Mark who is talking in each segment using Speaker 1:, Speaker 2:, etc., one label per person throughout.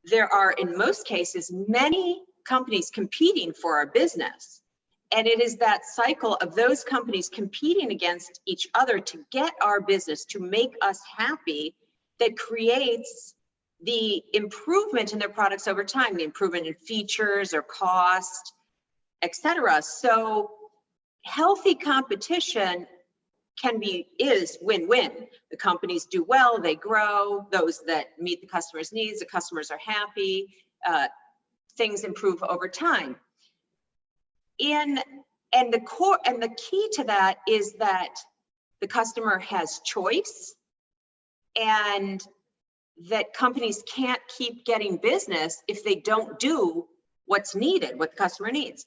Speaker 1: there are, in most cases, many companies competing for our business. And it is that cycle of those companies competing against each other to get our business, to make us happy, that creates the improvement in their products over time, the improvement in features or cost, etc. So healthy competition is win-win. The companies do well, they grow, those that meet the customer's needs, the customers are happy, things improve over time. And the key to that is that the customer has choice, and that companies can't keep getting business if they don't do what's needed, what the customer needs.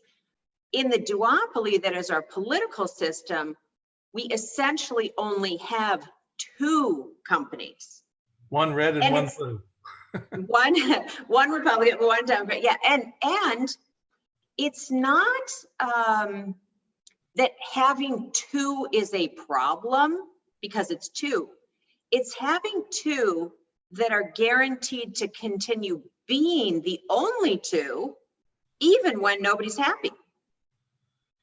Speaker 1: In the duopoly that is our political system, we essentially only have two companies.
Speaker 2: One red and one blue.
Speaker 1: one Republican, one Democrat. Yeah, and it's not that having two is a problem because it's two. It's having two that are guaranteed to continue being the only two, even when nobody's happy.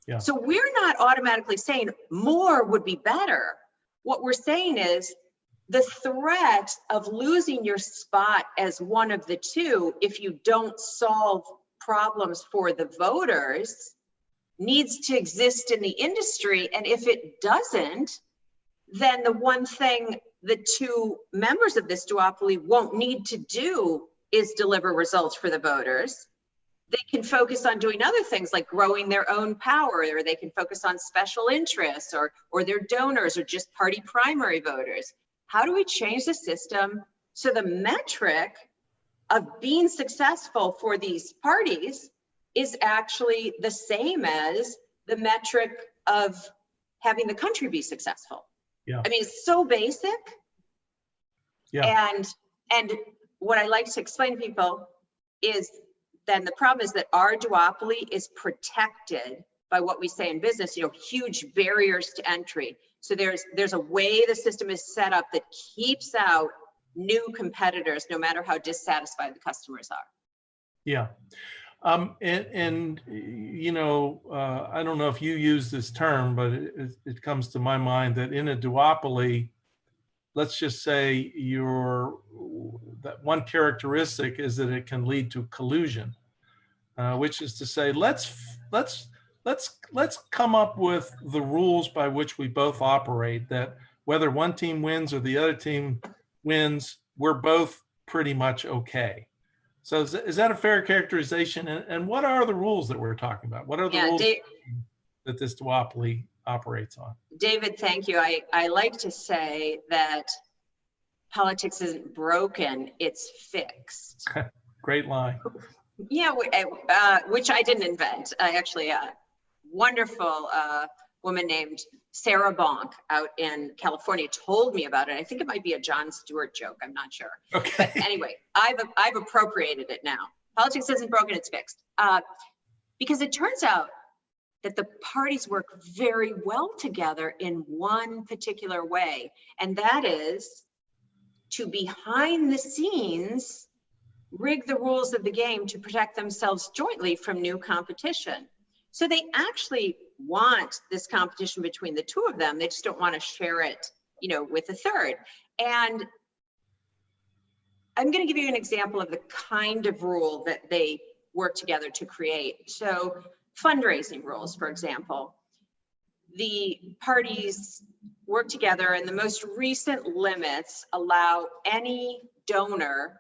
Speaker 2: Yeah.
Speaker 1: So we're not automatically saying more would be better. What we're saying is the threat of losing your spot as one of the two, if you don't solve problems for the voters, needs to exist in the industry. And if it doesn't, then the one thing the two members of this duopoly won't need to do is deliver results for the voters. They can focus on doing other things like growing their own power, or they can focus on special interests or their donors or just party primary voters. How do we change the system so the metric of being successful for these parties is actually the same as the metric of having the country be successful?
Speaker 2: Yeah.
Speaker 1: I mean, it's so basic.
Speaker 2: Yeah.
Speaker 1: And what I like to explain to people is then the problem is that our duopoly is protected by what we say in business, huge barriers to entry. So there's a way the system is set up that keeps out new competitors, no matter how dissatisfied the customers are.
Speaker 2: Yeah. I don't know if you use this term, but it comes to my mind that in a duopoly, let's just say that one characteristic is that it can lead to collusion, which is to say, let's come up with the rules by which we both operate, that whether one team wins or the other team wins, we're both pretty much okay. So is that a fair characterization? And what are the rules that we're talking about? What are the rules that this duopoly operates on?
Speaker 1: David, thank you. I like to say that politics isn't broken, it's fixed.
Speaker 2: Great line.
Speaker 1: Yeah, which I didn't invent. Actually, a wonderful woman named Sarah Bonk out in California told me about it. I think it might be a Jon Stewart joke. I'm not sure.
Speaker 2: Okay.
Speaker 1: But anyway, I've appropriated it now. Politics isn't broken, it's fixed. Because it turns out that the parties work very well together in one particular way, and that is to behind the scenes rig the rules of the game to protect themselves jointly from new competition. So they actually want this competition between the two of them. They just don't want to share it, with a third. And I'm going to give you an example of the kind of rule that they work together to create. So fundraising rules, for example, the parties work together, and the most recent limits allow any donor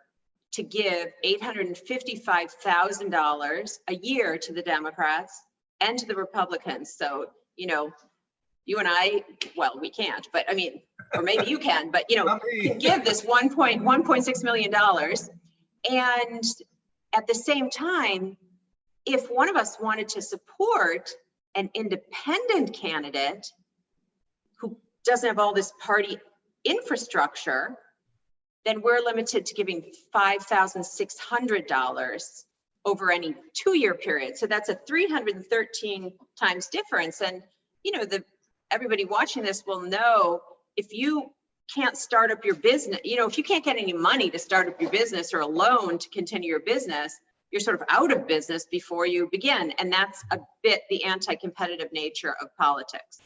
Speaker 1: to give $855,000 a year to the Democrats and to the Republicans. So, you and I, well, we can't, but I mean, or maybe you can, but can give this $1.6 million. And at the same time, if one of us wanted to support an independent candidate who doesn't have all this party infrastructure, then we're limited to giving $5,600 over any 2-year period. So that's a 313 times difference. And everybody watching this will know, if you can't start up your business, if you can't get any money to start up your business or a loan to continue your business, you're sort of out of business before you begin. And that's a bit the anti-competitive nature of politics.